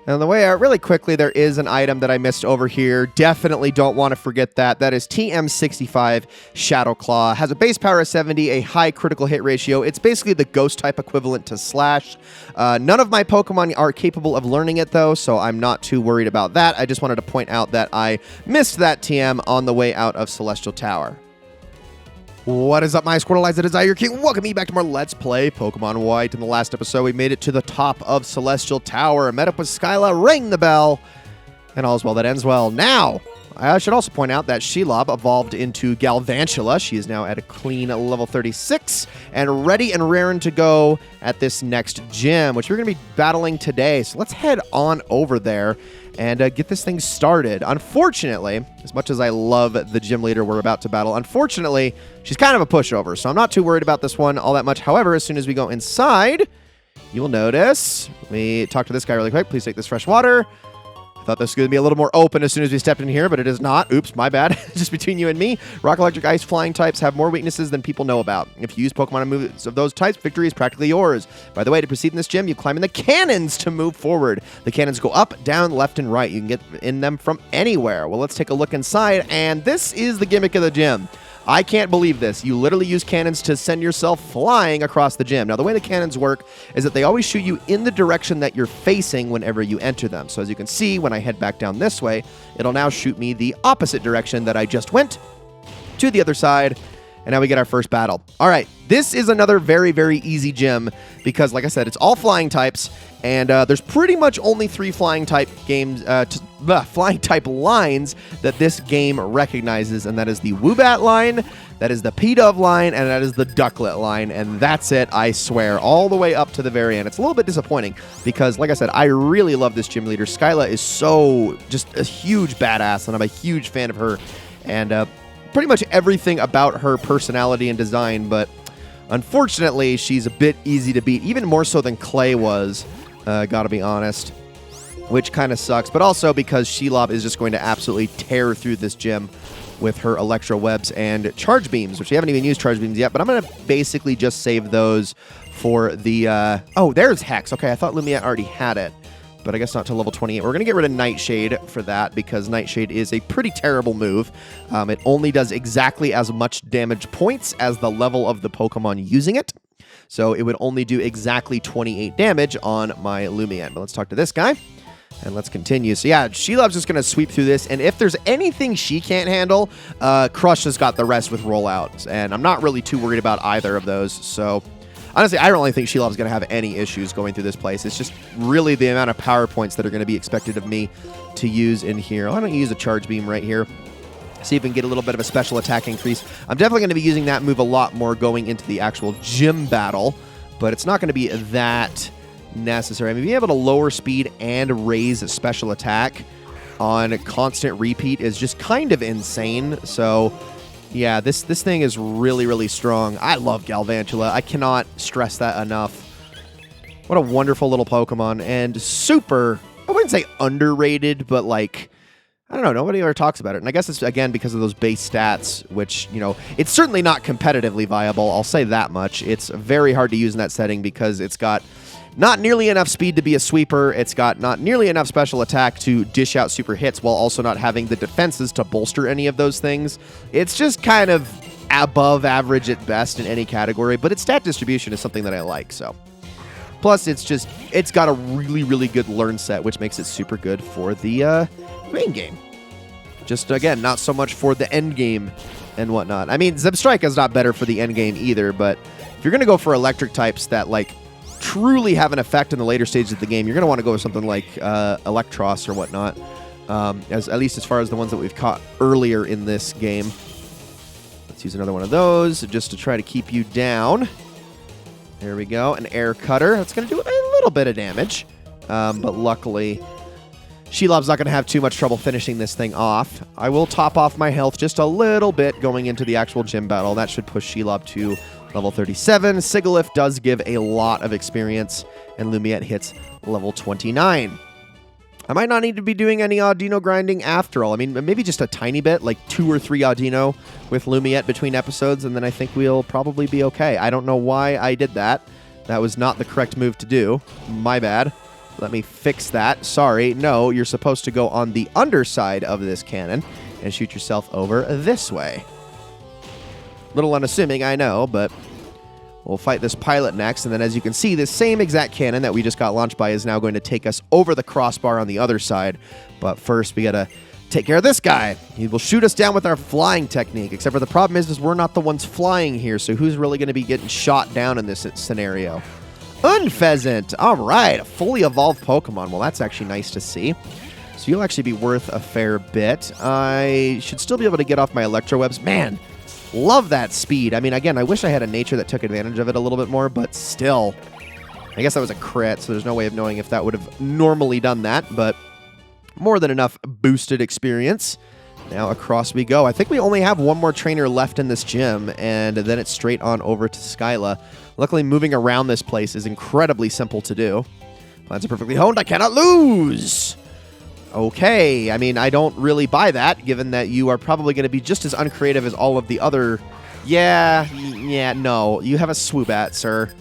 And the way out, really quickly, there is an item that I missed over here. Definitely don't want to forget that. That is TM65 Shadow Claw. Has a base power of 70, a high critical hit ratio. It's basically the ghost type equivalent to Slash. None of my Pokemon are capable of learning it, though, so I'm not too worried about that. I just wanted to point out that I missed that TM on the way out of Celestial Tower. What is up, my Squirtleites? It is I, your king. Welcome me back to more Let's Play Pokemon White. In the last episode, we made it to the top of Celestial Tower, met up with Skyla, rang the bell, and all's well that ends well. Now, I should also point out that Shelob evolved into Galvantula. She is now at a clean level 36 and ready and raring to go at this next gym, which we're going to be battling today. So let's head on over there and get this thing started. Unfortunately, as much as I love the gym leader we're about to battle, unfortunately, she's kind of a pushover, so I'm not too worried about this one all that much. However, as soon as we go inside, you will notice, let me talk to this guy really quick. Please take this fresh water. I thought this was going to be a little more open as soon as we stepped in here, but it is not. Oops, my bad. Just between you and me. Rock, Electric, Ice, Flying types have more weaknesses than people know about. If you use Pokemon and moves of those types, victory is practically yours. By the way, to proceed in this gym, you climb in the cannons to move forward. The cannons go up, down, left, and right. You can get in them from anywhere. Well, let's take a look inside, and this is the gimmick of the gym. I can't believe this. You literally use cannons to send yourself flying across the gym. Now, the way the cannons work is that they always shoot you in the direction that you're facing whenever you enter them. So as you can see, when I head back down this way, it'll now shoot me the opposite direction that I just went to the other side. And now we get our first battle. All right, this is another very, very easy gym because, like I said, it's all flying types, and there's pretty much only 3 flying type flying type lines that this game recognizes, and that is the Woobat line, that is the Pidove line, and that is the Ducklet line, and that's it, I swear, all the way up to the very end. It's a little bit disappointing because, like I said, I really love this gym leader. Skyla is so just a huge badass, and I'm a huge fan of her, and pretty much everything about her personality and design, but unfortunately, she's a bit easy to beat, even more so than Clay was, gotta be honest, which kind of sucks, but also because Shelob is just going to absolutely tear through this gym with her Electro Webs and Charge Beams, which we haven't even used Charge Beams yet, but I'm going to basically just save those for the... oh, there's Hex. Okay, I thought Lumiere already had it, but I guess not till level 28. We're going to get rid of Nightshade for that because Nightshade is a pretty terrible move. It only does exactly as much damage points as the level of the Pokemon using it. So it would only do exactly 28 damage on my Lumiere. But let's talk to this guy. And let's continue. So yeah, Shelob's just going to sweep through this. And if there's anything she can't handle, Crush has got the rest with rollouts. And I'm not really too worried about either of those. So honestly, I don't really think Shelob's going to have any issues going through this place. It's just really the amount of power points that are going to be expected of me to use in here. Why don't you use a Charge Beam right here? See if we can get a little bit of a special attack increase. I'm definitely going to be using that move a lot more going into the actual gym battle. But it's not going to be that necessary. I mean, being able to lower speed and raise a special attack on a constant repeat is just kind of insane. So yeah, this thing is really, really strong. I love Galvantula. I cannot stress that enough. What a wonderful little Pokemon, and super, I wouldn't say underrated, but like, I don't know, nobody ever talks about it. And I guess it's, again, because of those base stats, which, you know, it's certainly not competitively viable, I'll say that much. It's very hard to use in that setting because it's got not nearly enough speed to be a sweeper. It's got not nearly enough special attack to dish out super hits while also not having the defenses to bolster any of those things. It's just kind of above average at best in any category, but its stat distribution is something that I like, so. Plus, it's got a really, really good learn set, which makes it super good for the main game. Just, again, not so much for the end game and whatnot. I mean, Zebstrika is not better for the end game either, but if you're going to go for electric types that, like, truly have an effect in the later stages of the game, you're going to want to go with something like Electros or whatnot, at least as far as the ones that we've caught earlier in this game. Let's use another one of those just to try to keep you down. There we go. An Air Cutter. That's going to do a little bit of damage, but luckily Shelob's not going to have too much trouble finishing this thing off. I will top off my health just a little bit going into the actual gym battle. That should push Shelob to level 37. Sigilyph does give a lot of experience, and Lumiette hits level 29. I might not need to be doing any Audino grinding after all. I mean, maybe just a tiny bit, like 2 or 3 Audino with Lumiette between episodes, and then I think we'll probably be okay. I don't know why I did that. That was not the correct move to do. My bad. Let me fix that. Sorry. No, you're supposed to go on the underside of this cannon and shoot yourself over this way. Little unassuming, I know, but we'll fight this pilot next. And then as you can see, this same exact cannon that we just got launched by is now going to take us over the crossbar on the other side. But first, we got to take care of this guy. He will shoot us down with our flying technique, except for the problem is we're not the ones flying here, so who's really going to be getting shot down in this scenario? Unpheasant. All right, a fully evolved Pokemon. Well, that's actually nice to see. So you'll actually be worth a fair bit. I should still be able to get off my Electro Webs. Man, love that speed. I mean, again, I wish I had a nature that took advantage of it a little bit more, but still. I guess that was a crit, so there's no way of knowing if that would have normally done that, but more than enough boosted experience. Now across we go. I think we only have one more trainer left in this gym, and then it's straight on over to Skyla. Luckily, moving around this place is incredibly simple to do. Plans are perfectly honed. I cannot lose. Okay. I mean, I don't really buy that, given that you are probably going to be just as uncreative as all of the other... Yeah, no. You have a Swoobat, sir.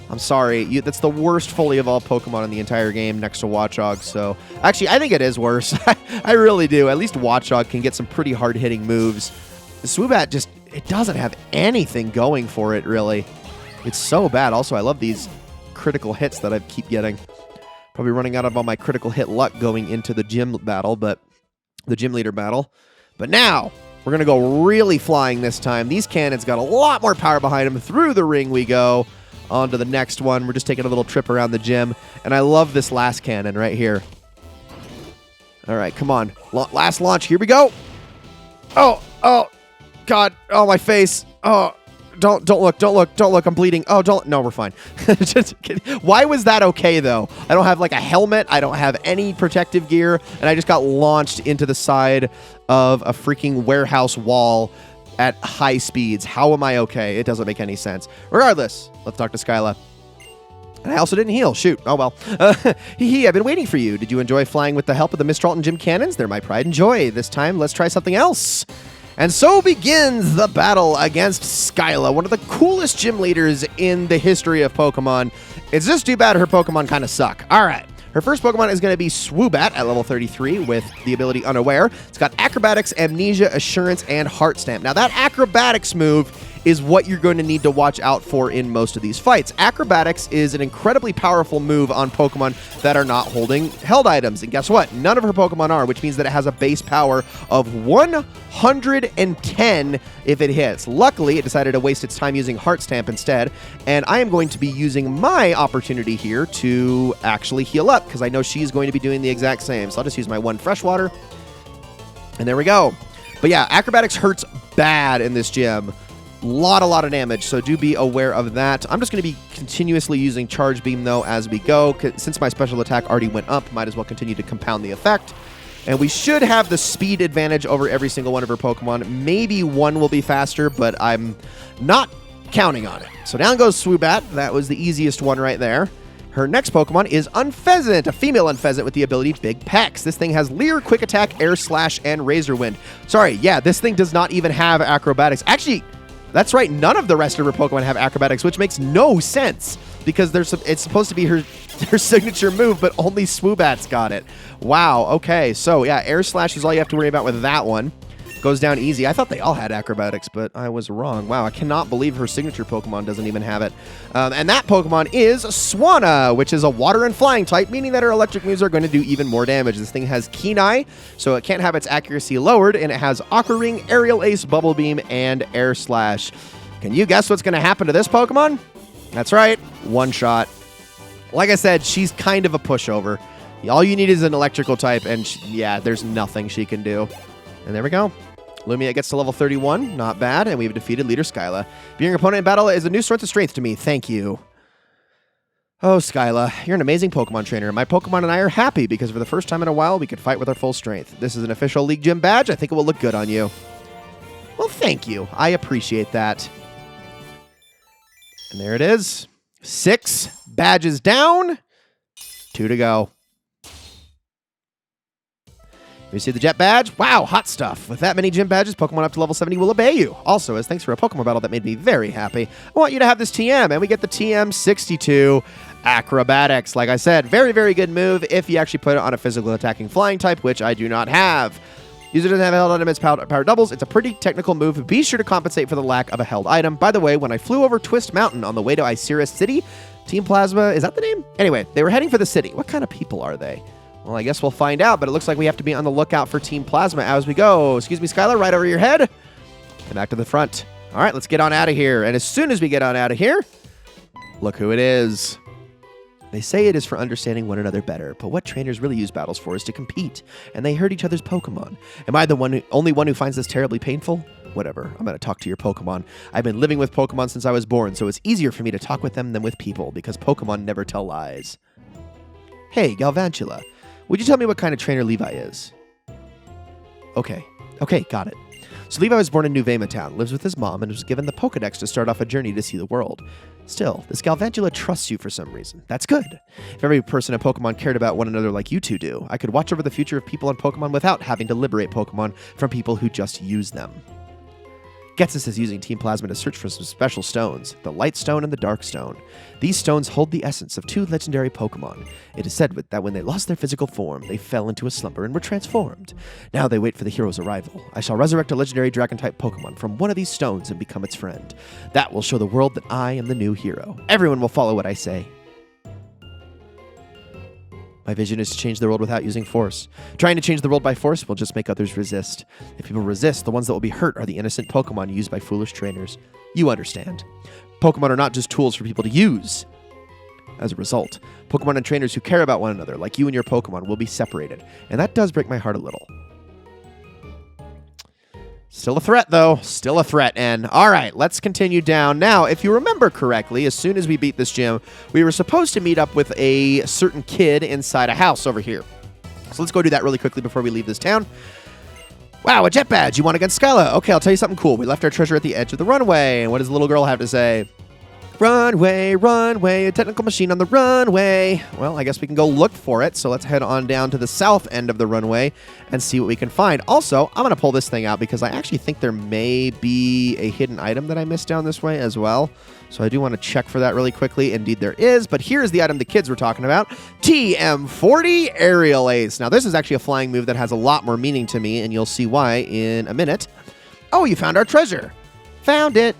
I'm sorry. That's the worst fully evolved Pokemon in the entire game next to Watchog, so... Actually, I think it is worse. I really do. At least Watchog can get some pretty hard-hitting moves. The Swoobat just... It doesn't have anything going for it, really. It's so bad. Also, I love these critical hits that I keep getting. Probably running out of all my critical hit luck going into the gym battle, but... The gym leader battle. But now... We're going to go really flying this time. These cannons got a lot more power behind them. Through the ring we go. On to the next one. We're just taking a little trip around the gym. And I love this last cannon right here. All right, come on. Last launch. Here we go. Oh, God. Oh, my face. Oh, don't look. I'm bleeding. Oh, don't. No, we're fine. Just kidding. Why was that okay, though? I don't have, like, a helmet. I don't have any protective gear. And I just got launched into the side of a freaking warehouse wall at high speeds. How am I okay? It doesn't make any sense. Regardless, let's talk to Skyla. And I also didn't heal. Shoot. Oh, well. I've been waiting for you. Did you enjoy flying with the help of the Mistralton Gym Cannons? They're my pride and joy. This time, let's try something else. And so begins the battle against Skyla, one of the coolest gym leaders in the history of Pokemon. It's just too bad her Pokemon kind of suck. All right. Her first Pokemon is going to be Swoobat at level 33 with the ability Unaware. It's got Acrobatics, Amnesia, Assurance, and Heart Stamp. Now, that Acrobatics move is what you're going to need to watch out for in most of these fights. Acrobatics is an incredibly powerful move on Pokemon that are not holding held items. And guess what? None of her Pokemon are, which means that it has a base power of 110 if it hits. Luckily, it decided to waste its time using Heart Stamp instead, and I am going to be using my opportunity here to actually heal up, because I know she's going to be doing the exact same. So I'll just use my one fresh water, and there we go. But yeah, Acrobatics hurts bad in this gym. A lot of damage, so do be aware of that. I'm just going to be continuously using Charge Beam, though, as we go. Since my special attack already went up, might as well continue to compound the effect. And we should have the speed advantage over every single one of her Pokemon. Maybe one will be faster, but I'm not counting on it. So down goes Swoobat. That was the easiest one right there. Her next Pokemon is Unpheasant, a female Unpheasant with the ability Big Pecs. This thing has Leer, Quick Attack, Air Slash, and Razor Wind. Sorry, yeah, this thing does not even have Acrobatics. Actually... That's right, none of the rest of her Pokemon have Acrobatics, which makes no sense, because it's supposed to be her signature move, but only Swoobat's got it. Wow, okay, so yeah, Air Slash is all you have to worry about with that one. Goes down easy. I thought they all had Acrobatics, but I was wrong. Wow, I cannot believe her signature Pokemon doesn't even have it. And that Pokemon is Swanna, which is a water and flying type, meaning that her electric moves are going to do even more damage. This thing has Keen Eye, so it can't have its accuracy lowered, and it has Aqua Ring, Aerial Ace, Bubble Beam, and Air Slash. Can you guess what's going to happen to this Pokemon? That's right, one shot. Like I said, she's kind of a pushover. All you need is an electrical type, and yeah, there's nothing she can do. And there we go. Lumia gets to level 31, not bad, and we've defeated Leader Skyla. Being your opponent in battle is a new source of strength to me, thank you. Oh, Skyla, you're an amazing Pokemon trainer. My Pokemon and I are happy because for the first time in a while, we could fight with our full strength. This is an official League Gym badge. I think it will look good on you. Well, thank you. I appreciate that. And there it is. 6 badges down, 2 to go. You see the jet badge? Wow, hot stuff. With that many gym badges, Pokemon up to level 70 will obey you. Also, as thanks for a Pokemon battle that made me very happy, I want you to have this TM, and we get the TM62 Acrobatics. Like I said, very, very good move if you actually put it on a physical attacking flying type, which I do not have. User doesn't have a held item as power doubles. It's a pretty technical move, but be sure to compensate for the lack of a held item. By the way, when I flew over Twist Mountain on the way to Iciris City, Team Plasma, is that the name? Anyway, they were heading for the city. What kind of people are they? Well, I guess we'll find out, but it looks like we have to be on the lookout for Team Plasma as we go. Excuse me, Skyla, right over your head. And back to the front. All right, let's get on out of here. And as soon as we get on out of here, look who it is. They say it is for understanding one another better, but what trainers really use battles for is to compete, and they hurt each other's Pokemon. Am I the only one who finds this terribly painful? Whatever, I'm going to talk to your Pokemon. I've been living with Pokemon since I was born, so it's easier for me to talk with them than with people, because Pokemon never tell lies. Hey, Galvantula. Would you tell me what kind of trainer Levi is? Okay, got it. So Levi was born in New Vema Town, lives with his mom, and was given the Pokedex to start off a journey to see the world. Still, this Galvantula trusts you for some reason. That's good. If every person in Pokemon cared about one another like you two do, I could watch over the future of people in Pokemon without having to liberate Pokemon from people who just use them. Getsus is using Team Plasma to search for some special stones, the Light Stone and the Dark Stone. These stones hold the essence of two legendary Pokemon. It is said that when they lost their physical form, they fell into a slumber and were transformed. Now they wait for the hero's arrival. I shall resurrect a legendary Dragon-type Pokemon from one of these stones and become its friend. That will show the world that I am the new hero. Everyone will follow what I say. My vision is to change the world without using force. Trying to change the world by force will just make others resist. If people resist, the ones that will be hurt are the innocent Pokemon used by foolish trainers. You understand. Pokemon are not just tools for people to use. As a result, Pokemon and trainers who care about one another, like you and your Pokemon, will be separated. And that does break my heart a little. Still a threat, though. Still a threat, N. All right, let's continue down. Now, if you remember correctly, as soon as we beat this gym, we were supposed to meet up with a certain kid inside a house over here. So let's go do that really quickly before we leave this town. Wow, a jet badge. You won against Skyla. Okay, I'll tell you something cool. We left our treasure at the edge of the runway. And what does the little girl have to say? Runway, runway, a technical machine on the runway. Well, I guess we can go look for it. So let's head on down to the south end of the runway and see what we can find. Also, I'm going to pull this thing out because I actually think there may be a hidden item that I missed down this way as well. So I do want to check for that really quickly. Indeed, there is. But here's the item the kids were talking about. TM40 Aerial Ace. Now, this is actually a flying move that has a lot more meaning to me, and you'll see why in a minute. Oh, you found our treasure. Found it.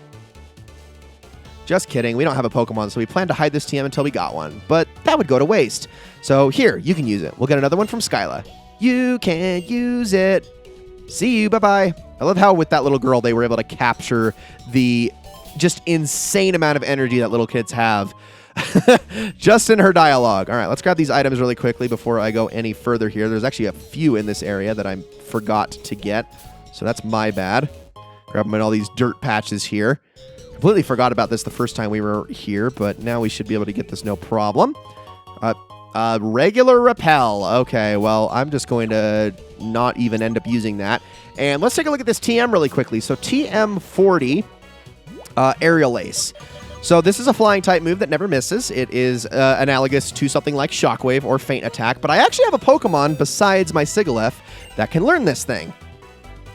Just kidding. We don't have a Pokemon, so we plan to hide this TM until we got one. But that would go to waste. So here, you can use it. We'll get another one from Skyla. You can use it. See you. Bye-bye. I love how with that little girl, they were able to capture the just insane amount of energy that little kids have just in her dialogue. All right, let's grab these items really quickly before I go any further here. There's actually a few in this area that I forgot to get, so that's my bad. Grab them in all these dirt patches here. Completely forgot about this the first time we were here, but now we should be able to get this no problem. Regular repel. Okay, well, I'm just going to not even end up using that. And let's take a look at this TM really quickly. So TM40 Aerial Ace. So this is a flying type move that never misses. It is analogous to something like Shockwave or Feint Attack, but I actually have a Pokemon besides my Sigilyph that can learn this thing.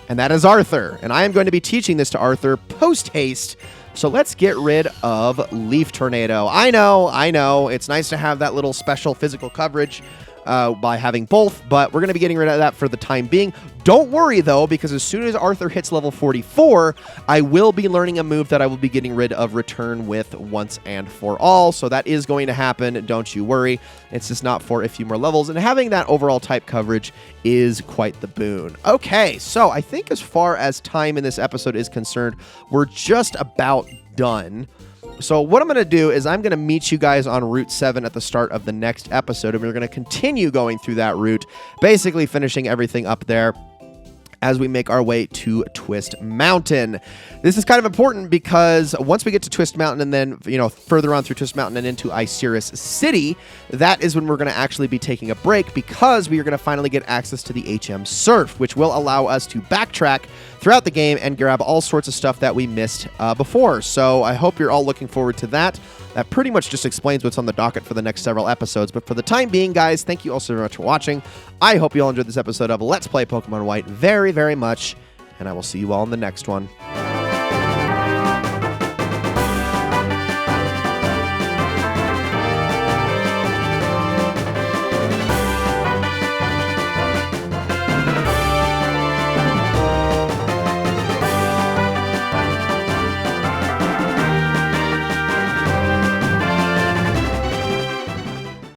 And that is Arthur. And I am going to be teaching this to Arthur post-haste. So let's get rid of Leaf Tornado. I know. It's nice to have that little special physical coverage by having both, but we're going to be getting rid of that for the time being. Don't worry, though, because as soon as Arthur hits level 44, I will be learning a move that I will be getting rid of Return with once and for all. So that is going to happen. Don't you worry. It's just not for a few more levels. And having that overall type coverage is quite the boon. Okay, so I think as far as time in this episode is concerned, we're just about done. So what I'm going to do is I'm going to meet you guys on Route 7 at the start of the next episode, and we're going to continue going through that route, basically finishing everything up there as we make our way to Twist Mountain. This is kind of important because once we get to Twist Mountain and then, further on through Twist Mountain and into Iciris City, that is when we're going to actually be taking a break because we are going to finally get access to the HM Surf, which will allow us to backtrack throughout the game and grab all sorts of stuff that we missed before. So I hope you're all looking forward to that. that pretty much just explains what's on the docket for the next several episodes. But for the time being, guys, thank you all so very much for watching. I hope you all enjoyed this episode of Let's Play Pokemon White very, very much, and I will see you all in the next one.